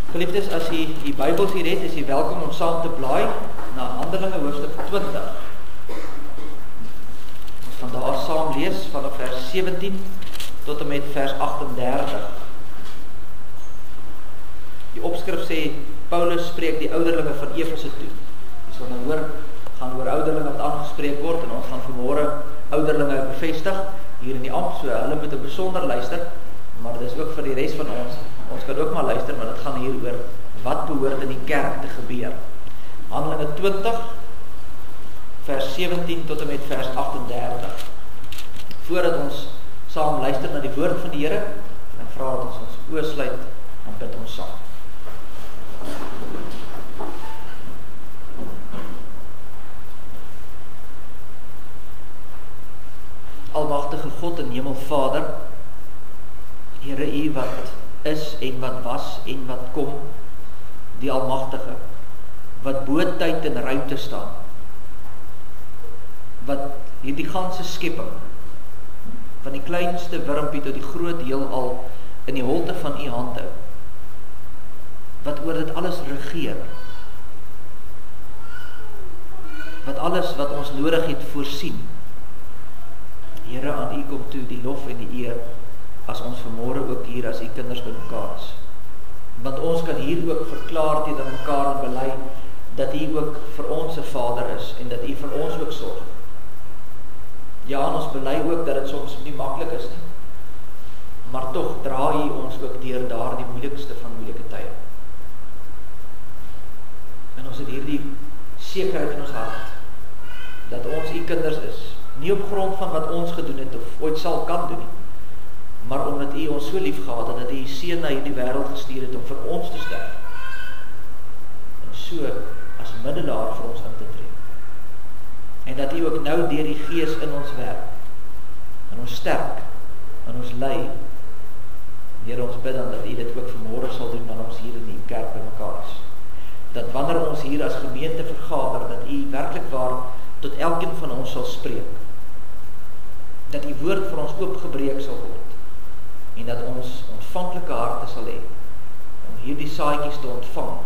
Geliefdes, as jy die Bybels hier het, is jy welkom om saam te blaai na Handelinge hoofstuk 20. Ons gaan daar saam lees vanaf vers 17 tot en met vers 38. Die opskrif sê, Paulus spreek die ouderlinge van Efese toe. Ons gaan nou hoor, gaan oor ouderlinge wat aangespreek word, en ons gaan vanmôre ouderlinge bevestig hier in die ambt, so hulle moet besonder luister, maar dit is ook vir die res van ons. Ons kan ook maar luister, maar dit gaan hier oor wat behoort in die kerk te gebeur. Handelinge 20, vers 17 tot en met vers 38. Voordat ons saam luister na die woord van die Here, en vra dat ons oë sluit, en bid ons saam. Almagtige God en Hemelvader, Here, U wat is en wat was en wat kom, die Almagtige, wat bo tyd en ruimte staan, wat hierdie ganse skepping, van die kleinste wurmpie tot die groot heelal in die holte van U hand hou, wat oor dit alles regeer, wat alles wat ons nodig het voorsien. Here, aan U kom toe die lof en die eer, as ons vanmôre ook hier as U kinders by mekaar is. Want ons kan hier ook verklaar teenoor mekaar en bely, dat U ook vir ons 'n Vader is, en dat U vir ons ook sorg. Ja, en ons bely ook dat dit soms nie maklik is nie, maar tog dra U ons ook deur daardie moeilikste van moeilike tye. En ons het hierdie sekerheid in ons hart, dat ons U kinders is, nie op grond van wat ons gedoen het, of ooit sal kan doen nie, maar omdat U ons so lief gehad het, dat U Seun na hierdie wêreld gestuur het om vir ons te sterf, en so as middelaar vir ons in te tree. En dat U ook nou deur die Gees in ons werk, en ons sterk, en ons lei. Here, ons bid dan dat U dit ook vanmôre sal doen, wanneer ons hier in die kerk by mekaar is. Dat wanneer ons hier as gemeente vergader, dat U werklik waar tot elkeen van ons sal spreek. Dat U woord vir ons oopgebreek sal word, en dat ons ontvanklike harte sal hê, om hierdie saadjies te ontvang,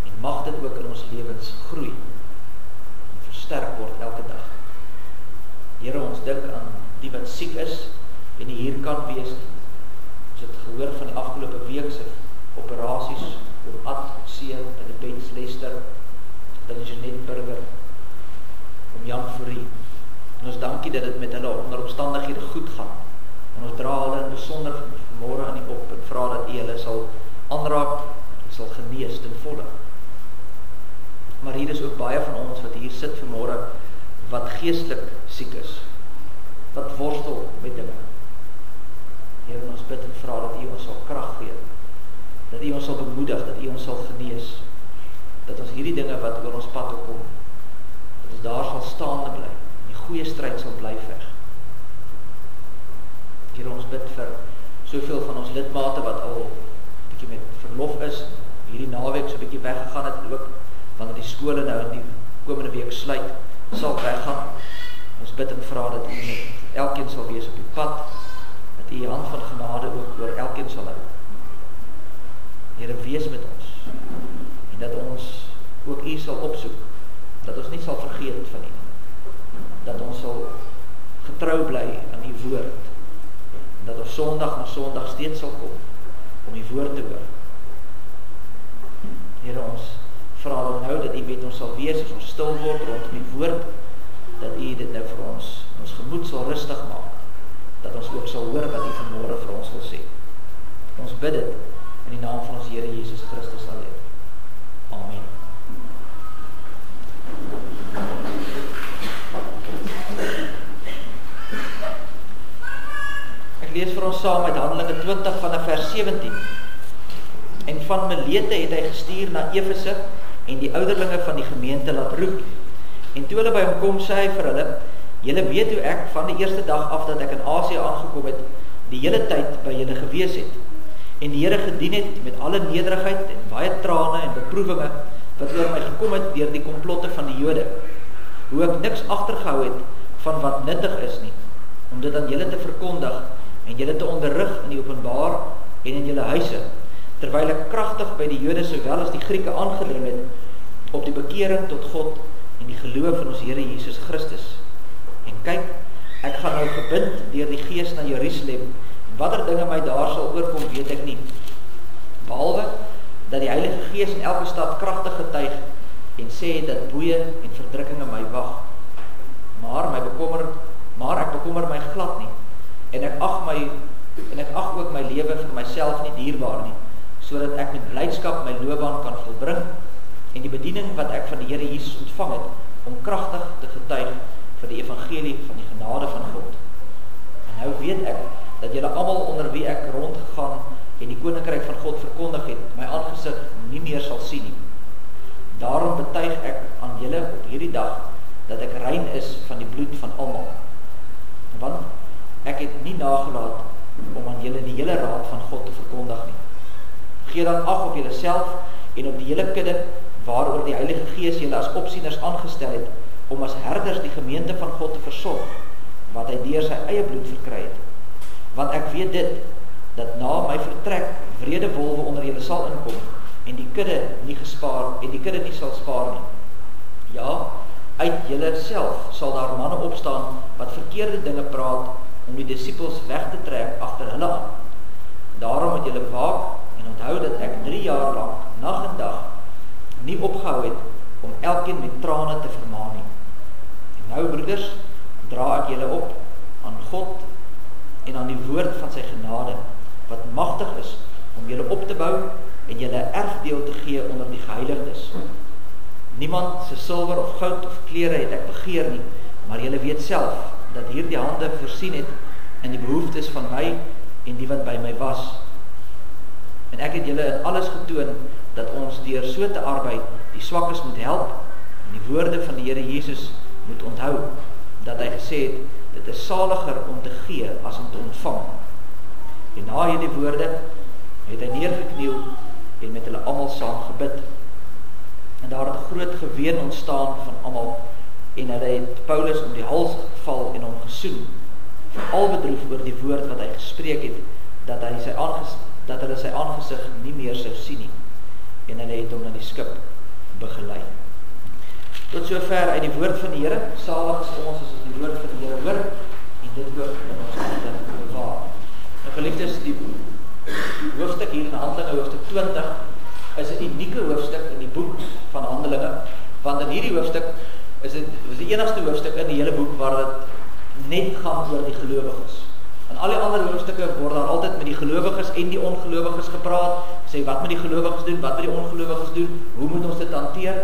en mag dit ook in ons lewens groei, en versterk word elke dag. Here, ons dink aan die wat siek is, en nie hier kan wees nie. Ons het gehoor van die afgelope week se operasies, oor Ad, C, en die Bens Lester, dan is Jeanette Burger, om Jan Fourie. En ons dankie dat dit met hulle onder omstandighede goed gaan. En ons dra hulle in besonder vanmôre aan U op, en vra dat U hulle sal aanraak, sal genees ten volle. Maar hier is ook baie van ons wat hier sit vanmôre, wat geestelik siek is, wat worstel met dinge. Here, ons bid en vra dat U ons sal krag gee, dat U ons sal bemoedig, dat U ons sal genees, dat ons hierdie dinge wat oor ons pad opkom, dat ons daar sal staande bly, en die goeie stryd sal bly veg. Here, ons bid vir soveel van ons lidmate wat al 'n bietjie met verlof is, hierdie naweek so 'n bietjie weggegaan het ook, wanneer die skole nou in die komende week sluit, sal weggaan. Ons bid en vra dat U met elkeen sal wees op die pad, dat U hand van genade ook oor elkeen sal hou. Here, wees met ons, en dat ons ook U sal opsoek, dat ons nie sal vergeet van U, dat ons sal getrou bly aan U woord, en dat ons Sondag na Sondag steeds sal kom, om U woord te hoor. Here, ons vra dan nou, dat U met ons sal wees, as ons stil word rondom U woord, dat U dit nou vir ons gemoed sal rustig maak, dat ons ook sal hoor wat U vanmôre vir ons wil sê. Ons bid dit, in die naam van ons Here Jesus Christus alleen. Amen. Ek lees vir ons saam uit Handelinge 20 vanaf vers 17. En van Milete het hy gestuur na Efese en die ouderlinge van die gemeente laat roep. En toe hulle by hom kom, sê hy vir hulle: Julle weet hoe ek van die eerste dag af dat ek in Asië aangekom het, die hele tyd by julle gewees het, en die Here gedien het met alle nederigheid en baie trane en beproevinge wat oor my gekom het deur die komplotte van die Jode. Hoe ek niks agtergehou het van wat nuttig is nie, om dit aan julle te verkondig en julle te onderrig in die openbaar en in julle huise, terwyl ek kragtig by die Jode sowel as die Grieke aangedring het op die bekering tot God en die geloof in ons Here Jesus Christus. En kyk, ek gaan nou gebind deur die Gees na Jerusalem, en watter dinge my daar sal oorkom, weet ek nie. Behalwe dat die Heilige Gees in elke stad kragtig getuig en sê dat boeye en verdrukkinge my wag. Maar ek bekommer my glad nie, en ek ag ook my lewe vir myself nie dierbaar nie, sodat ek met blydskap my loopbaan kan volbring en die bediening wat ek van die Here Jesus ontvang het, om kragtig te getuig vir die evangelie van die genade van God. En nou weet ek dat julle almal onder wie ek rondgegaan en die koninkryk van God verkondig het, my aangesig nie meer sal sien nie. Daarom betuig ek aan julle op hierdie dag dat ek rein is van die bloed van almal. Want ek het nie nagelaat om aan julle die hele raad van God te verkondig nie. Gee dan ag op julle self en op die hele kudde waaroor die Heilige Gees julle as opsieners aangestel het, om as herders die gemeente van God te versorg, wat hy deur sy eie bloed verkry het. Want ek weet dit, dat na my vertrek wrede wolwe onder julle sal inkom, en die kudde nie sal spaar nie. Ja, uit julle self sal daar manne opstaan wat verkeerde dinge praat, om die disippels weg te trek agter hulle aan. Daarom moet julle waak en onthou dat ek 3 jaar lang, nag en dag, nie opgehou het om elkeen met trane te vermaan nie. En nou, broeders, dra ek julle op aan God en aan die woord van sy genade, wat magtig is om julle op te bou en julle 'n erfdeel te gee onder die geheiligdes. Niemand se silwer of goud of klere het ek begeer nie, maar julle weet self dat hierdie hande voorsien het in die behoeftes van my en die wat by my was. En ek het julle in alles getoon dat ons deur so te arbeid die swakkes moet help en die woorde van die Here Jesus moet onthou, dat hy gesê het, dit is saliger om te gee as om te ontvang. En na hierdie woorde het hy neergekniel en met hulle almal saam gebid. En daar het groot geween ontstaan van almal, en hulle het Paulus om die hals geval en hom gesoen, veral bedroef oor die woord wat hy gespreek het, dat hulle sy aangesig nie meer sou sien nie, en hulle het hom na die skip begelei. Tot sover uit die woord van die Here. Salig is ons as die woord van die Here hoor, en dit ook in ons harte bewaar. Nou geliefdes, die hoofstuk hier in Handelinge, hoofstuk 20, is 'n unieke hoofstuk in die boek van Handelinge, want in hierdie hoofstuk is die enigste hoofstuk in die hele boek waar dit net gaan oor die gelowiges. In al die ander hoofstukke word daar altyd met die gelowiges en die ongelowiges gepraat, sê wat moet die gelowiges doen, wat moet die ongelowiges doen, hoe moet ons dit hanteer?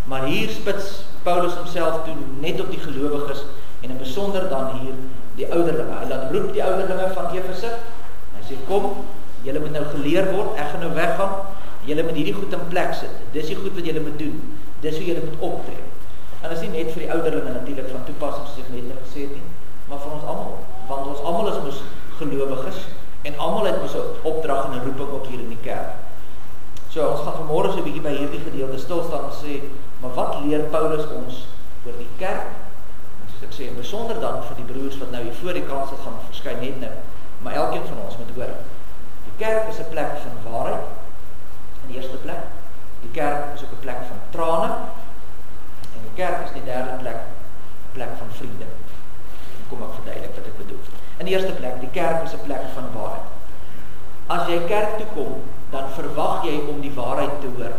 Maar hier spits Paulus homself toe net op die gelowiges, en in besonder dan hier die ouderlinge. Hy laat roep die ouderlinge van Efese. Hy sê, kom, julle moet nou geleer word, ek gaan nou weggaan, julle moet hierdie goed in plek sit. Dis die goed wat julle moet doen, dis hoe julle moet optree. En is nie net vir die ouderlinge natuurlik van toepassing, soos ek net gesê het nie, maar vir ons almal, want ons almal is mos gelowiges, en almal het mos 'n opdrag en 'n roeping ook hier in die kerk. So, ons gaan vanmôre so 'n bietjie by hierdie gedeelte stil staan en sê, maar wat leer Paulus ons oor die kerk? Soos ek sê, en besonder dan vir die broers wat nou hier voor die kansel gaan verskyn net nou, maar elkeen van ons moet hoor. Die kerk is 'n plek van waarheid, in die eerste plek. Die kerk is ook 'n plek van trane, en die kerk is die derde plek, 'n plek van vriende. Kom ek verduidelik wat ek bedoel. In die eerste plek, die kerk is 'n plek van waarheid. As jy kerk toe kom, dan verwag jy om die waarheid te hoor.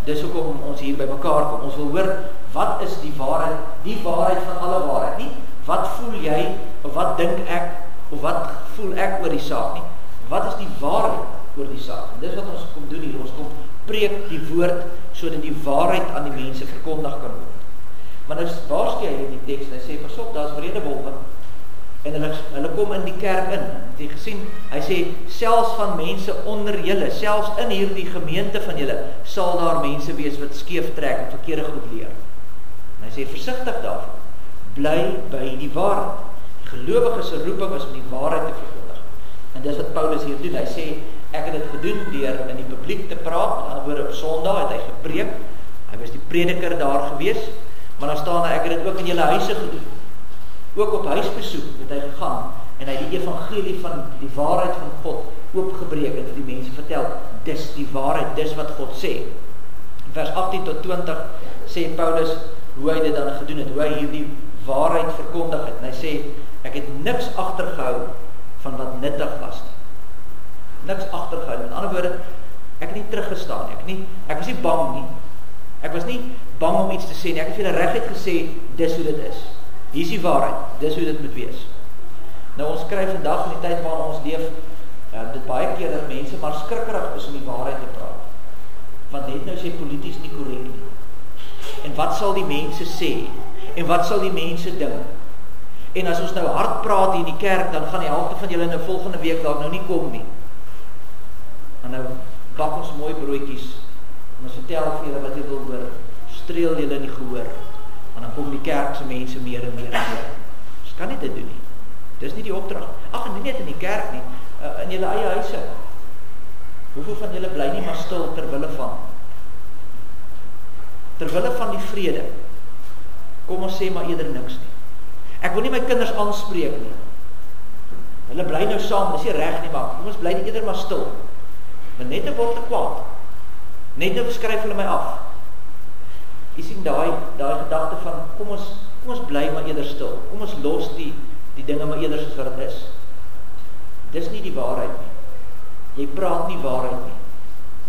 Dis hoekom ons hier by mekaar kom. Ons wil hoor, wat is die waarheid van alle waarheid, nie? Wat voel jy, of wat dink ek, of wat voel ek oor die saak, nie? Wat is die waarheid oor die saak? En dis wat ons kom doen hier. Ons kom preek die woord, sodat die waarheid aan die mense verkondig kan word. Maar nou waarsku hy in die teks, en hy sê, pas op, daar is wrede wolwe, en hulle kom in die kerk in, het jy gesien, hy sê, selfs van mense onder julle, selfs in hierdie gemeente van julle, sal daar mense wees wat skeef trek en verkeerde goed leer. En hy sê, versigtig daarvan, bly by die waarheid. Die gelowige se roeping is om die waarheid te verkondig. En dis wat Paulus hier doen, hy sê, ek het dit gedoen deur in die publiek te praat, met ander woorde op Sondag het hy gepreek, hy was die prediker daar gewees, maar dan staan hy, ek het dit ook in julle huise gedoen. Ook op huisbesoek het hy gegaan, en hy die evangelie van die waarheid van God oopgebreek en vir die mense vertel, dis die waarheid, dis wat God sê. In vers 18 tot 20 sê Paulus hoe hy dit dan gedoen het, hoe hy hierdie waarheid verkondig het. En hy sê, ek het niks agtergehou van wat nuttig was nie. Niks agtergehou. Met ander woorde, ek het nie teruggestaan nie. Ek was nie bang nie. Ek was nie bang om iets te sê nie. Ek het vir julle reguit gesê, dis hoe dit is. Hier is die waarheid, dis hoe dit moet wees. Nou ons kry vandag in die tyd waarin ons leef, dit baie keer dat mense maar skrikkerig is om die waarheid te praat. Want net nou is jy polities nie korrek nie. En wat sal die mense sê? En wat sal die mense dink? En as ons nou hard praat hier in die kerk, dan gaan die helfte van julle nou volgende week dalk nou nie kom nie. En nou bak ons mooi broodjies, en ons vertel vir julle wat jy wil hoor, streel julle in die gehoor, en dan kom die kerkse mense meer en meer en meer. Ons kan nie dit doen nie. Dis nie die opdrag. Ag, nie net in die kerk nie, in julle eie huise. Hoeveel van julle bly nie maar stil terwille van die vrede? Kom ons sê maar eerder niks nie. Ek wil nie my kinders aanspreek nie. Hulle bly nou saam, dis nie reg nie, maar kom ons bly nie eerder maar stil. Want net word te kwaad. Net skryf hulle my af. Jy sien daai gedagte van kom ons bly maar eerder stil. Kom ons los die dinge maar eerder soos wat dit is. Dis nie die waarheid nie. Jy praat nie waarheid nie.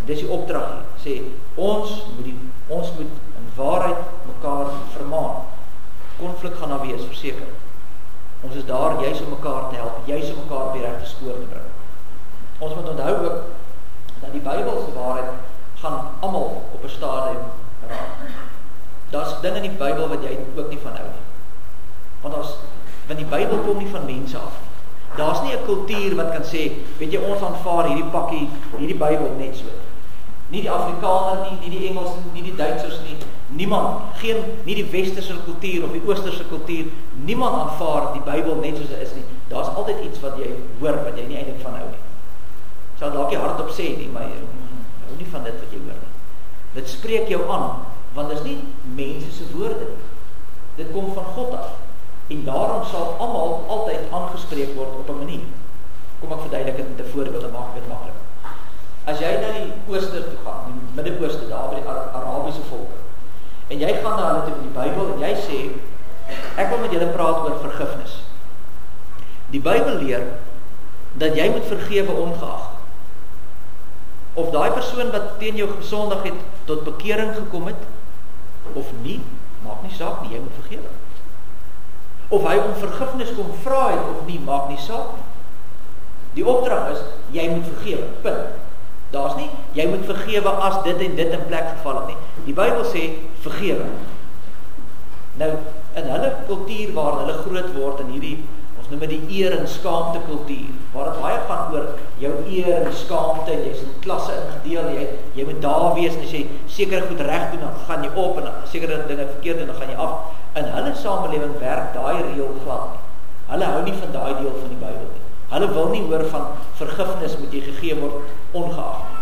En dis die opdrag hier. Sê ons moet in waarheid mekaar vermaan. Konflik gaan daar wees, verseker. Ons is daar juis om mekaar te help, juis om mekaar op die regte spoor te bring. Ons moet onthou ook dat die Bybelse waarheid gaan almal op 'n stadium raak. Daar's dinge in die Bybel wat jy ook nie van hou nie. Want die Bybel kom nie van mense af nie. Daar's nie 'n kultuur wat kan sê, weet jy, ons aanvaar hierdie Bybel net so. Nie die Afrikaner nie die Engels nie die Duitsers nie, niemand, nie die westerse kultuur of die oosterse kultuur, niemand aanvaar die Bybel net soos dit is nie. Daar's altyd iets wat jy hoor, wat jy nie eintlik van hou nie. Sal dalk nie hardop sê nie, maar jy hou nie van dit wat jy hoor nie. Dit spreek jou aan, want dit is nie mense se woorde nie. Dit kom van God af. En daarom sal almal altyd aangespreek word op 'n manier. Kom ek verduidelik dit met 'n voorbeeld en maak dit maklik. As jy na die ooste toe gaan, die Midde-Ooste, daar by die Arabiese volke, en jy gaan na hulle toe in die Bybel en jy sê, ek wil met julle praat oor vergifnis. Die Bybel leer dat jy moet vergewe ongeag of daai persoon wat teen jou gesondig het tot bekering gekom het of nie, maak nie saak nie, jy moet vergewe. Of hy om vergifnis kom vra het of nie, maak nie saak nie. Die opdrag is, jy moet vergewe, punt. Daar's nie, jy moet vergewe as dit en dit in plek geval het nie. Die Bybel sê, vergewe. Nou, in hulle kultuur waar hulle groot word, in hierdie, ons noem dit die eer en skaamte kultuur, waar het baie gaan oor jou eer en skaamte, jy is in klasse ingedeel, jy moet daar wees, en as jy sekere goed reg doen, dan gaan jy op, en sekere dinge verkeerd doen, dan gaan jy af. In hulle samelewing werk daai reël glad nie. Hulle hou nie van daai deel van die Bybel nie. Hulle wil nie hoor van vergifnis moet jy gegee word ongeag nie.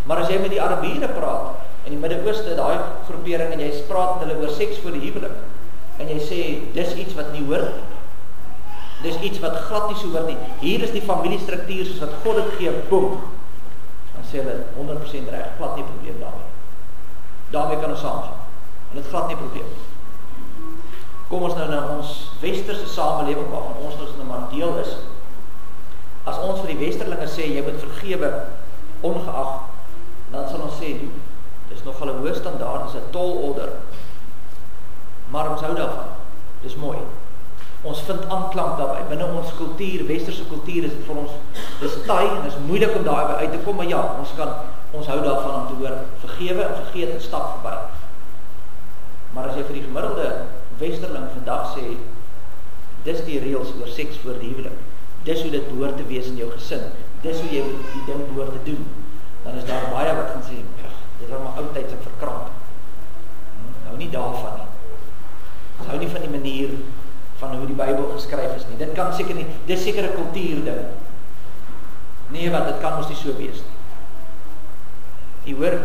Maar as jy met die Arabiere praat, in die Midde-Ooste, daai groepering, en jy praat met hulle oor seks voor die huwelik, en jy sê, dis iets wat nie hoort nie. Dis iets wat glad nie so hoort nie. Hier is die familiestruktuur soos wat God het gee, boom. Dan sê hulle 100% reg, glad nie probleem daarmee. Daarmee kan ons saamgaan. En dit glad nie probleem. Kom ons nou na ons westerse samelewing waarvan ons nou maar deel is. As ons vir die westerlinge sê, jy moet vergewe ongeag, dan sal ons sê, dis nogal 'n hoë standaard, dis 'n tall order. Maar ons hou daarvan. Dis mooi. Ons vind aanklank daarby. Binne ons kultuur, westerse kultuur, is dit vir ons, dis taai en is moeilik om daarby uit te kom, maar ja, ons hou daarvan om te hoor, vergewe en vergeet en stap verby. Maar as jy vir die gemiddelde westerling vandag sê, dis die reëls oor seks voor die huwelik, dis hoe dit behoort te wees in jou gesin, dis hoe jy die ding behoort te doen, dan is daar baie wat gaan sê, dit is maar oudtyds en verkramp. Nou nie daarvan nie. Ons hou nie van die manier van hoe die Bybel geskryf is nie. Dit kan seker nie, dis seker 'n kultuur ding. Nee, want dit kan ons nie so wees nie. Jy hoor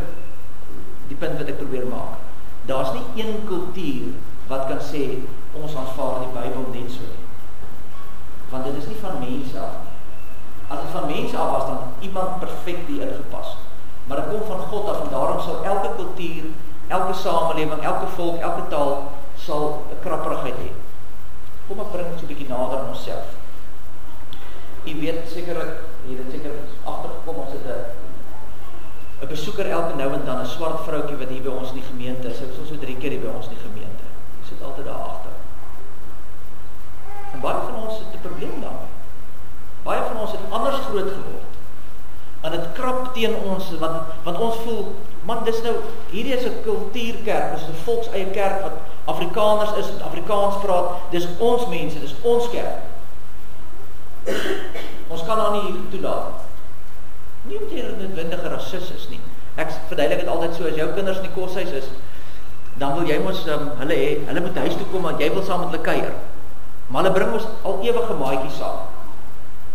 die punt wat ek probeer maak. Daar's nie een kultuur wat kan sê, ons aanvaar die Bybel net so nie. Want dit is nie van mense af nie. As dit dit van mense af was, dan iemand perfect die ingepas. Maar dit kom van God af, en daarom sal elke kultuur, elke samelewing, elke volk, elke taal, sal 'n krapperigheid hê. Kom ek bring dit so 'n bietjie nader aan onsself. Jy weet sekerlik, jy het seker agtergekom, ons het 'n besoeker elke nou en dan, 'n swart vroutjie wat hier by ons in die gemeente is. Sy is so 3 keer hier by ons in die gemeente. Sy sit altyd daar agter. En baie van ons het 'n probleem daarmee. Baie van ons het anders groot geword. En dit krap teen ons, want ons voel, man, dis nou, hierdie is 'n kultuurkerk, dis 'n volks eie kerk wat Afrikaners is, wat Afrikaans praat, dis ons mense, dis ons kerk. Ons kan daar nie hier toelaat. Nie omdat jy 'n noodwendige rasis is nie. Ek verduidelik dit altyd so, as jou kinders in die koshuis is, dan wil jy mos hulle hê, hulle moet huis toe kom, want jy wil saam met hulle kuier. Maar hulle bring ons al ewige maatjies saam.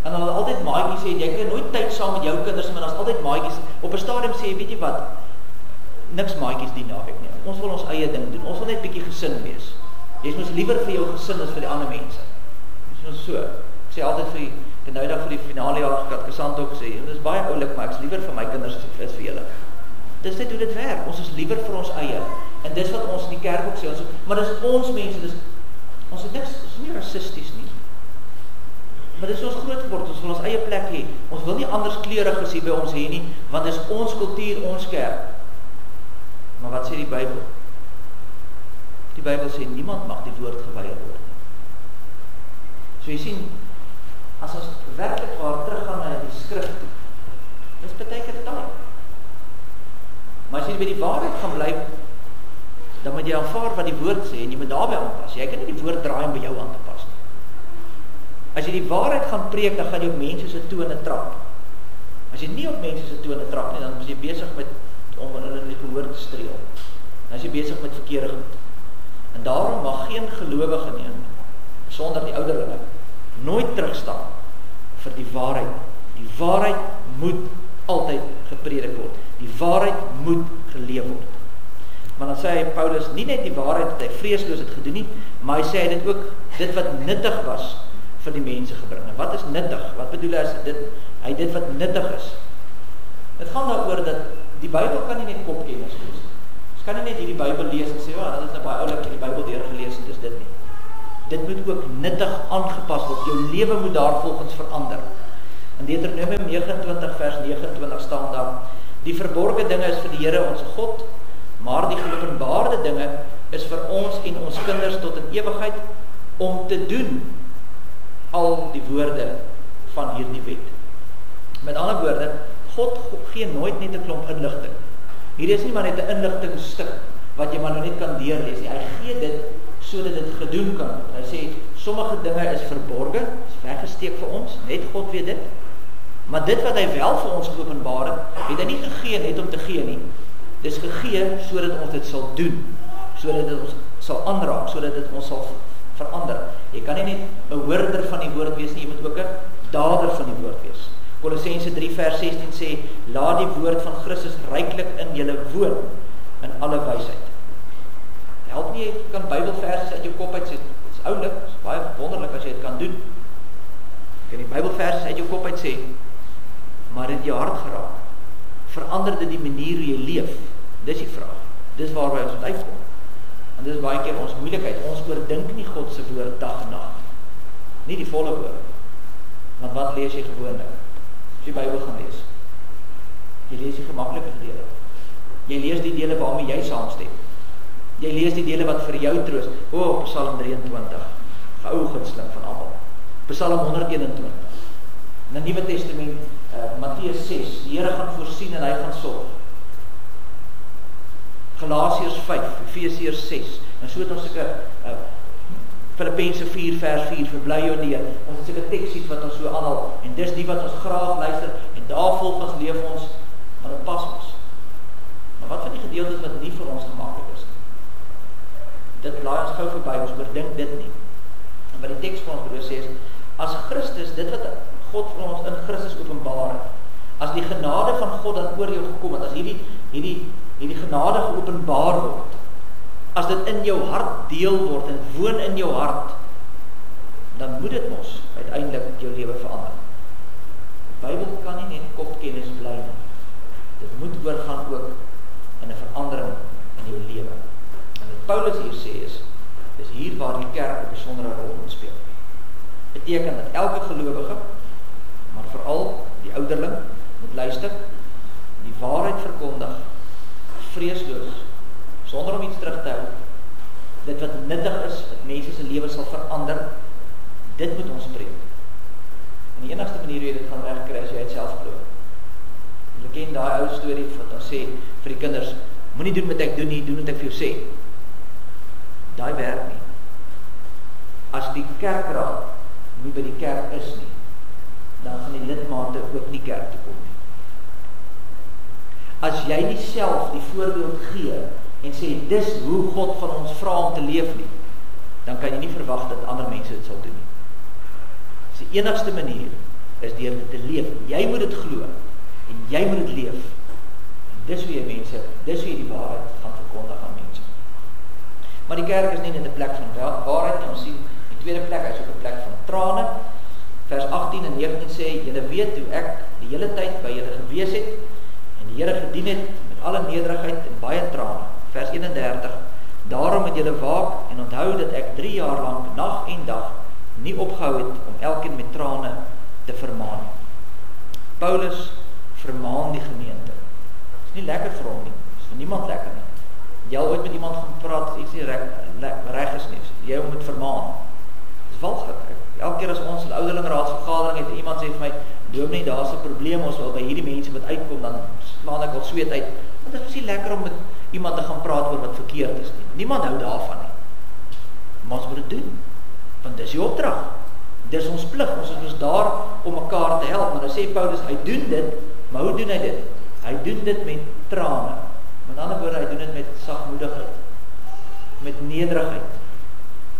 En hulle altyd maatjies sê, jy kry nooit tyd saam met jou kinders, maar daar's altyd maatjies. Op 'n stadium sê, weet jy wat, niks maatjies die naweek nie. Ons wil ons eie ding doen. Ons wil net bietjie gesin wees. Jy is mos liewer vir jou gesin as vir die ander mense. Dis mos so. Ek sê altyd vir die nou dag vir die finale jaar katkesant ook sê, dit is baie oulik, maar ek is liewer vir my kinders as ek is vir julle. Dis net hoe dit werk. Ons is liewer vir ons eie. En dis wat ons in die kerk ook sê, maar dis ons mense, ons het niks, ons is nie rassisties nie. Maar dis ons groot geword, ons wil ons eie plek hê. Ons wil nie anders kleuriges hier by ons hê nie, want dis ons kultuur, ons kerk. Maar wat sê die Bybel? Die Bybel sê, niemand mag die woord geweier word. So jy sien, as ons werklik waar teruggaan na die skrif toe, dis baie keer taai. Maar as jy by die waarheid gaan bly, dan moet jy aanvaar wat die woord sê, en jy moet daarby aanpas. Jy kan nie die woord draai om by jou aan te pas nie. As jy die waarheid gaan preek, dan gaan jy op mense se tone trap. As jy nie op mense se tone trap nie, dan is jy besig met om hulle in die gehoor te streel. Dan is jy besig met verkeerde goed. En daarom mag geen gelowige nie, sonder die ouderlinge, nooit terugstaan vir die waarheid. Die waarheid moet altyd gepredik word. Die waarheid moet geleef word. Maar dan sê hy Paulus, nie net die waarheid dat hy vreesloos het gedoen nie, maar hy sê hy dit ook, dit wat nuttig was vir die mense gebring. En wat is nuttig? Wat bedoel hy as dit wat nuttig is? Het gaan daaroor dat die Bybel kan nie net kopkennis wees. Ons kan nie net hierdie Bybel lees en sê, ja, dit is nou baie oulik in die Bybel deurgelees en dis dit nie. Dit moet ook nuttig aangepas word. Jou lewe moet daar volgens verander. In Deuteronomium 29 vers 29 staan daar, die verborgde dinge is vir die Here ons God, maar die geopenbaarde dinge is vir ons en ons kinders tot in ewigheid om te doen al die woorde van hierdie wet. Met ander woorde, God gee nooit net 'n klomp inligting. Hier is nie maar net 'n inligtingstuk wat jy maar nou net kan deurlees nie. Hy gee dit sodat dit gedoen kan word. Hy sê, sommige dinge is verborge, is weggesteek vir ons, net God weet dit. Maar dit wat hy wel vir ons geopenbaar het hy nie gegee net om te gee nie. Dis gegee sodat ons dit sal doen, sodat dit ons sal aanraak, sodat dit ons sal verander. Jy kan nie net 'n hoorder van die woord wees nie, jy moet ook 'n dader van die woord wees. Kolossense 3 vers 16 sê, laat die woord van Christus ryklik in julle woon, in alle wysheid. Help nie, jy kan Bybelverse uit jou kop uit sê, dit is oulik, dit is baie wonderlik as jy dit kan doen. Jy kan die Bybelverse uit jou kop uit sê, maar het jou hart geraak. Verander dit die manier hoe jy leef? Dis die vraag. Dis waarby ons moet uitkom. En dis baie keer ons moeilikheid. Ons oordink nie God se woord dag en nag. Nie die volle woord. Want wat lees jy gewoonlik? As jy Bybel gaan lees. Jy lees die gemaklike dele. Jy lees die dele waarmee jy saamstem. Jy lees die dele wat vir jou troos. Psalm 23. Ou gunsteling van almal. Psalm 121. In die Nuwe Testament, Matteus 6, die Here gaan voorsien en hy gaan sorg. Galasiërs 5, Efesiërs 6, en so het ons sulke Filippense 4 vers 4, verbly jou in die Here. Ons het sulke teksies wat ons so aanhaal, en dis die wat ons graag luister, en daar volgens leef ons, maar dit pas ons. Maar wat van die gedeeltes wat nie vir ons gemaklik is? Dit laai ons gou verby, ons oordink dit nie. En wat die teks vir ons bedoel sê is, as Christus, dit wat God vir ons in Christus openbaar het, as die genade van God dan oor jou gekom het, as hierdie genade geopenbaar word, as dit in jou hart deel word en woon in jou hart, dan moet dit mos uiteindelik jou lewe verander. Bybel kan nie net kopkennis bly nie. Dit moet oorgaan ook in 'n verandering in jou lewe. En wat Paulus hier sê is, dis hier waar die kerk 'n besondere rol moet speel. Beteken dat elke gelowige, maar veral die ouderling, moet luister, die waarheid verkondig, vreesloos, sonder om iets terug te hou, dit wat nuttig is, dat mense se lewe sal verander, dit moet ons preek. En die enigste manier hoe jy dit gaan regkry is jy het self glo. Jy ken daai ou storie wat ons sê vir die kinders, moenie doen wat ek doen nie, doen wat ek vir jou sê. Daai werk nie. As die kerkraad nie by die kerk is nie, dan gaan die lidmate ook nie kerk toe kom nie. As jy nie self die voorbeeld gee en sê, dis hoe God van ons vra om te leef nie, dan kan jy nie verwag dat ander mense dit sal doen nie. Dus die enigste manier is deur dit te leef. Jy moet dit glo en jy moet dit leef. En dis hoe jy mense, dis hoe jy die waarheid gaan verkondig aan mense. Maar die kerk is nie net 'n plek van waarheid nie. Ons sien die tweede plek, hy is op 'n plek van trane. Vers 18 en 19 sê, julle weet hoe ek die hele tyd by julle gewees het en die Here gedien het met alle nederigheid en baie trane. Vers 31, daarom moet julle waak en onthou dat ek 3 jaar lank, nag en dag, nie opgehou het om elkeen met trane te vermaan. Paulus vermaan die gemeente. Dit is nie lekker vir hom nie, dit is vir niemand lekker nie. Jy al ooit met iemand gaan praat, iets nie reg is nie, jy moet vermaan. Dit is walglik. Elke keer as ons 'n ouderlingraadsvergadering het, iemand sê vir my, dominee, daar's 'n probleem, ons wil by hierdie mense wat uitkom, dan slaan ek al sweet uit. Want dit is nie lekker om met iemand te gaan praat oor wat verkeerd is nie. Niemand hou daarvan nie. Maar ons moet dit doen. Want dis die opdrag. Dis ons plig. Ons is dus daar om mekaar te help. Maar dan sê Paulus, hy doen dit, maar hoe doen hy dit? Hy doen dit met trane. Met ander woorde, hy doen dit met sagmoedigheid. Met nederigheid.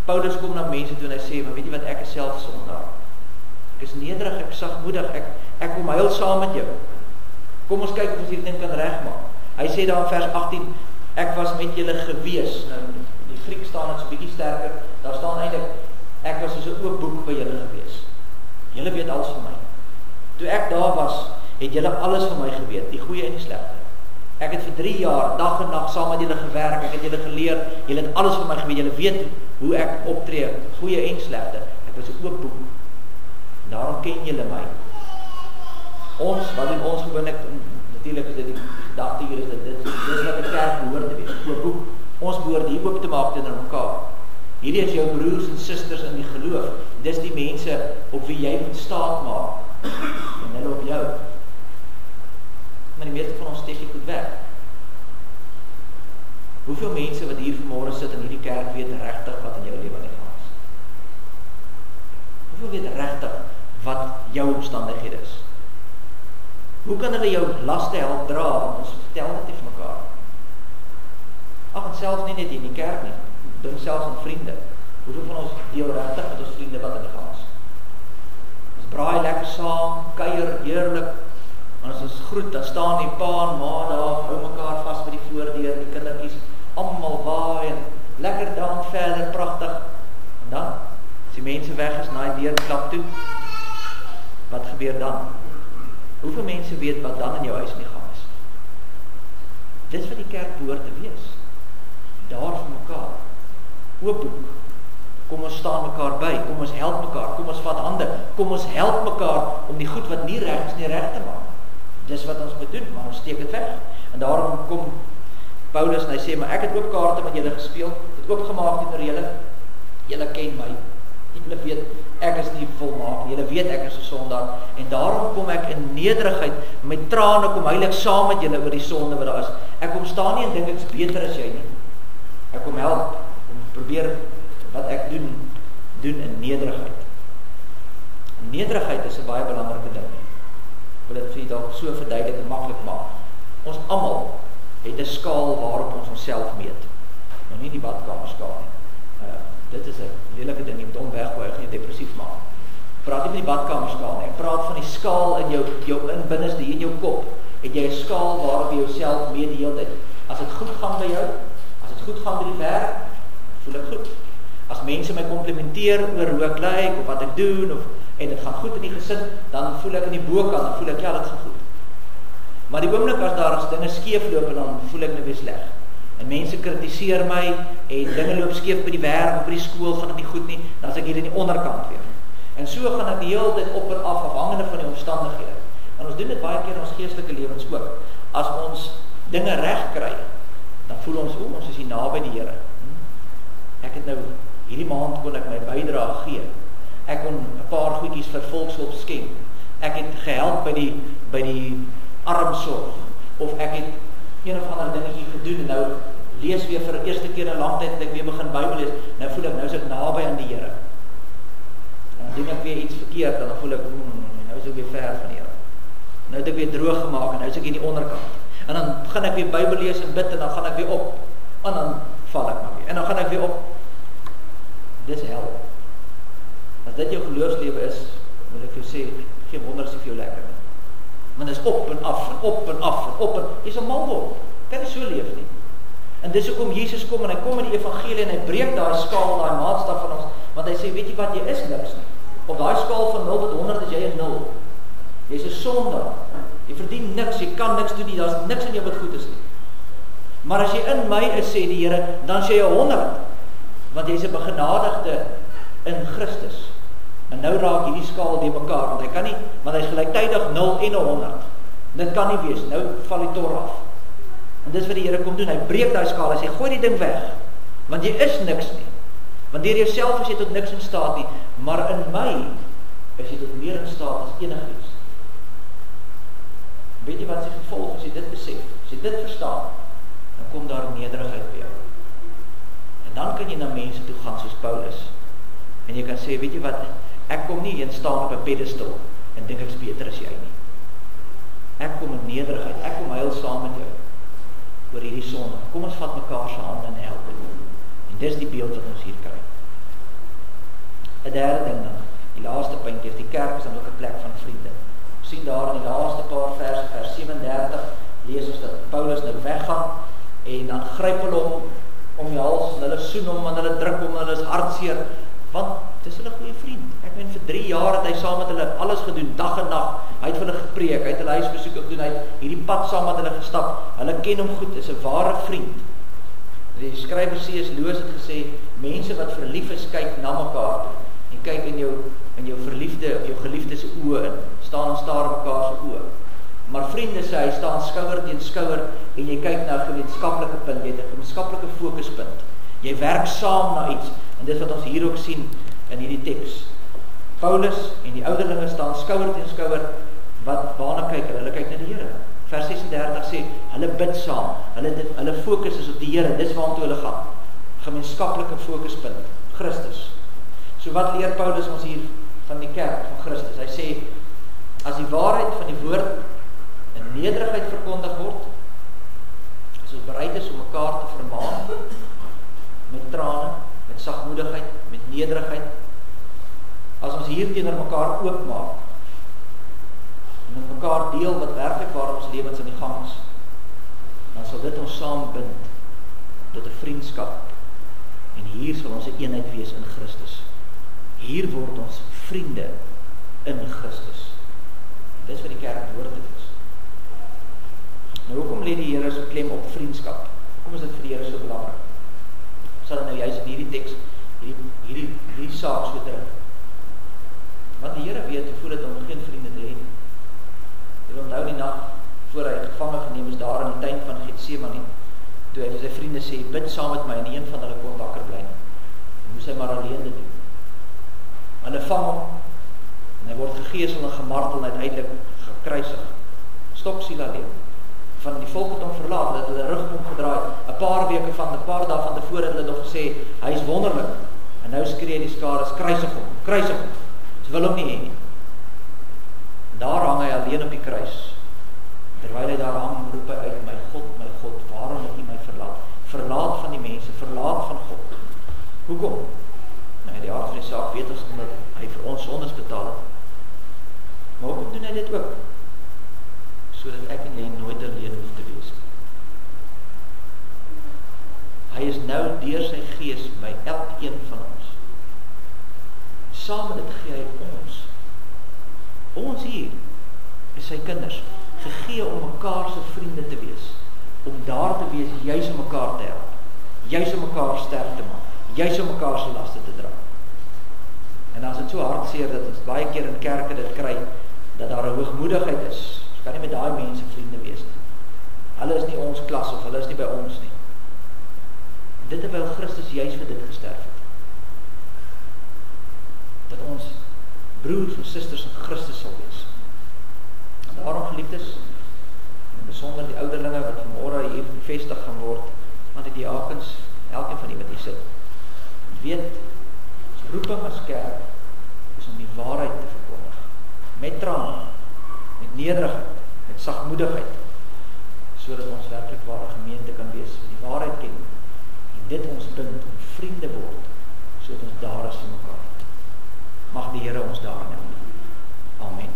Paulus kom na mense toe en hy sê, maar weet jy wat, ek is self sondaar. Ek is nederig, ek is sagmoedig, ek kom huil saam met jou. Kom ons kyk of ons hierdie ding kan regmaak. Hy sê daar in vers 18, ek was met julle gewees. Nou, die Griek staan het so bietjie sterker. Daar staan eintlik, ek was soos 'n oop boek by julle gewees. Julle weet alles van my. Toe ek daar was, het julle alles van my geweet, die goeie en die slegte. Ek het vir 3 jaar, dag en nag saam met julle gewerk, ek het julle geleer, julle het alles van my geweet, julle weet hoe ek optree, goeie en slegte. Ek was 'n oop boek. Daarom ken julle my. Ons, wat doen ons gewoonlik, natuurlik is dit die gedagte hier is dit wat 'n kerk behoort te wees, 'n oop boek. Ons behoort hier oop te maak teenoor mekaar. Hierdie is jou broers en susters in die geloof. Dis die mense op wie jy moet staat maak. En hulle op jou. Maar die meeste van ons steek nie goed weg. Hoeveel mense wat hier vanmôre sit in hierdie kerk weet regtig wat in jou lewe aan die gang is? Hoeveel weet regtig wat jou omstandighede is? Hoe kan hulle jou laste help dra? Want ons vertel dit nie vir mekaar. Ag, en selfs nie net in die kerk nie. Dink selfs aan vriende. Hoeveel van ons deel regtig met ons vriende wat aan die gang is? Ons braai lekker saam, kuier heerlik. En as ons groet, dan staan die pa en ma daar, hou mekaar vas by die voordeur, die kindertjies, almal waai en lekker dan verder, pragtig. En dan, as die mense weg is, na die deur klap toe, wat gebeur dan? Hoeveel mense weet wat dan in jou huis nie gaan is? Dis wat die kerk behoort te wees. Daar vir mekaar. Oop boek. Kom ons staan mekaar by, kom ons help mekaar, kom ons vat hande, kom ons help mekaar om die goed wat nie reg is nie reg te maak. Dis wat ons moet doen, maar ons steek dit weg. En daarom kom Paulus en hy sê, maar ek het ook kaarte met julle gespeel, het oopgemaak teenoor julle. Julle ken my. Julle weet ek is nie volmaak nie. Julle weet ek is 'n sondaar en daarom kom ek in nederigheid met trane kom heilig saam met julle oor die sonde wat daar is. Ek kom staan nie en dink ek is beter as jy nie. Ek kom help om probeer wat ek doen in nederigheid. En nederigheid is 'n baie belangrike ding. Ek wil dit vir julle dalk so verduidelik en maklik maak. Ons almal het 'n skaal waarop ons onsself meet. Nou nie die badkamer skaal nie. Dit is 'n lelike ding, jy moet hom weggooi, gaan jy depressief maak. Ek praat nie met die badkamer skaal nie. Ek praat van die skaal in jou inbinneste, in jou kop. Het jy 'n skaal waarop jy jouself meet die hele tyd. As dit goed gaan by jou, as dit goed gaan by die werk, voel ek goed. As mense my komplimenteer oor hoe ek lyk of wat ek doen of en dit gaan goed in die gesin, dan voel ek in die bokant, dan voel ek, ja, dit gaan goed. Maar die oomblik as daar dinge skeef loop, en dan voel ek nou weer sleg. En mense kritiseer my, en dinge loop skeef by die werk, of by die skool, gaan dit nie goed nie, dan is ek hier in die onderkant weer. En so gaan ek die hele tyd op en af, afhangende van die omstandighede. En ons doen dit baie keer in ons geestelike lewens ook. As ons dinge reg kry, dan voel ons, ons is hier naby die Here. Ek het nou, hierdie maand kon ek my bydrae gee. Ek kon 'n paar goedjies vir volkshulp skenk. Ek het gehelp by die armsorg, of ek het een of ander dingetjie gedoen, en nou lees weer vir die eerste keer in lang tyd, en ek weer begin Bybel lees, nou voel ek, nou is ek naby aan die Here. En dan doen ek weer iets verkeerd, en dan voel ek, nou is ek weer ver van die Here. Nou het ek weer droog gemaak, en nou is ek in die onderkant. En dan gaan ek weer Bybel lees en bid, en dan gaan ek weer op, en dan val ek maar weer, en dan gaan ek weer op. Dis hel. As dit jou geloofslewe is, moet ek vir jou sê, geen wonder as dit vir jou lekker nie. Want dit is op en af, en op en af, en op en, jy sal mal word, kan nie so leef nie. En dis hoekom Jesus kom, en hy kom in die evangelie, en hy breek daai skaal, daai maatstaf van ons, want hy sê, weet jy wat, jy is niks nie. Op daai skaal van 0 tot 100 is jy 'n 0. Jy's 'n sondaar. Jy verdien niks, jy kan niks doen nie, daar's niks in jou wat goed is nie. Maar as jy in my is, sê die Here, dan is jy 'n 100, want jy's 'n begenadigde in Christus. En nou raak hierdie skaal die mekaar, want hy kan nie, want hy is gelyktydig 0 en 100. Dit kan nie wees, nou val die tor af. En dis wat die Here kom doen, hy breek daai skaal, hy sê, gooi die ding weg, want jy is niks nie. Want deur jouself is jy tot niks in staat nie, maar in my is jy tot meer in staat as enigiets. Weet jy wat sy gevolg, as jy dit besef, as jy dit verstaan, dan kom daar nederigheid by jou. En dan kan jy na mense toe gaan soos Paulus, en jy kan sê, weet jy wat, ek kom nie en staan op 'n pedestal, en dink ek is beter as jy nie. Ek kom in nederigheid, ek kom huil saam met jou, oor hierdie sonde. Kom ons vat mekaar se hande en help dit. En dis die beeld wat ons hier kry. 'n derde ding dan, die laaste puntjie, die kerk is dan ook 'n plek van vriende. Ons sien daar in die laaste paar verse, vers 37, lees ons dat Paulus nou weggaan, en dan gryp hulle hom om die hals, en hulle soen hom, en hulle druk hom, en hulle is hartseer, want het is hulle goeie vriend. Ek meen, vir 3 jaar het hy saam met hulle alles gedoen, dag en nag, hy het vir hulle gepreek, hy het hulle huisbesoek gedoen, hy het hierdie pad saam met hulle gestap, hulle ken hom goed, is 'n ware vriend. Die skrywer C.S. Lewis het gesê, mense wat verlief is, kyk na mekaar toe, en kyk in jou verliefde, of jou geliefde se oë in, staan en staar mekaar se oë. Maar vriende sê, hy staan skouer teen skouer, en jy kyk na 'n gemeenskaplike punt, jy het 'n gemeenskaplike fokuspunt. Jy werk saam na iets, en dit wat ons hier ook sien in hierdie teks. Paulus en die ouderlinge staan skouer teen skouer, waarna kyk hulle? Hulle kyk na die Here. Vers 36 sê, hulle bid saam, hulle fokus is op die Here, dis waartoe hulle gaan. Gemeenskaplike fokuspunt, Christus. So wat leer Paulus ons hier van die kerk van Christus? Hy sê, as die waarheid van die woord in nederigheid verkondig word, as ons bereid is om mekaar te vermaan, met trane, met sagmoedigheid, met nederigheid, as ons hier teenoor mekaar oopmaak, en met mekaar deel wat werklik waar ons lewens in die gang is, dan sal dit ons saam bind tot 'n vriendskap, en hier sal ons 'n eenheid wees in Christus. Hier word ons vriende in Christus. Dis wat die kerk behoort te wees. Nou, hoekom lê die Here so klem op vriendskap? Hoekom is dit vir die Here so belangrik? Sal nou juist in hierdie teks, hierdie saak so druk. Want die Here weet hoe voel dit om geen vriende te hê nie. Jy onthou die nag voor hy gevange geneem is daar in die tuin van Getsemane, toe hy vir sy vriende sê, bid saam met my, en een van hulle kon wakker bly nie. Moes hy maar alleen dit doen. Hulle vang hom, en hy word gegeesel en gemartel en uiteindelik gekruisig. Stoksiel alleen. Van die volk het hom verlaat, dat hulle rug hom gedraai. 'n paar dae van tevore het hulle nog gesê, hy is wonderlik. En nou skree die skare, kruisig hom, kruisig hom. Ze wil hom nie hê nie. Daar hang hy alleen op die kruis. Terwyl hy daar hang, roep hy uit, my God, waarom het U my verlaat? Verlaat van die mense, verlaat van God. Hoekom? Nou, die aard van die saak weet ons, omdat hy vir ons sondes betaal het. Maar hoekom doen hy dit ook? Sodat ek en jy nooit alleen hoef te wees. Hy is nou deur sy gees by elkeen van ons. Saam met dit gee hy ons sy kinders, gegee om mekaar se vriende te wees, om daar te wees, juis om mekaar te help, juis om mekaar sterk te maak, juis om mekaar se laste te dra. En as dit so hartseer dat ons baie keer in kerke dit kry, dat daar 'n hoogmoedigheid is, ons kan nie met daai mense vriende wees nie. Hulle is nie ons klas of hulle is nie by ons nie. Dit terwyl Christus juis vir dit gesterf het. Dat ons broers en susters in Christus sal wees. En daarom geliefdes, en besonder die ouderlinge wat vanmôre hier bevestig gaan word, maar die diakens, elkeen van die wat hier sit, weet, ons roeping as kerk is om die waarheid te verkondig. Met trane, met nederigheid, met sagmoedigheid, sodat ons werklik ware gemeente kan wees, die waarheid ken, en dit ons bind om vriende word, sodat ons daar is vir mekaar. Mag die Here ons daarin help. Amen.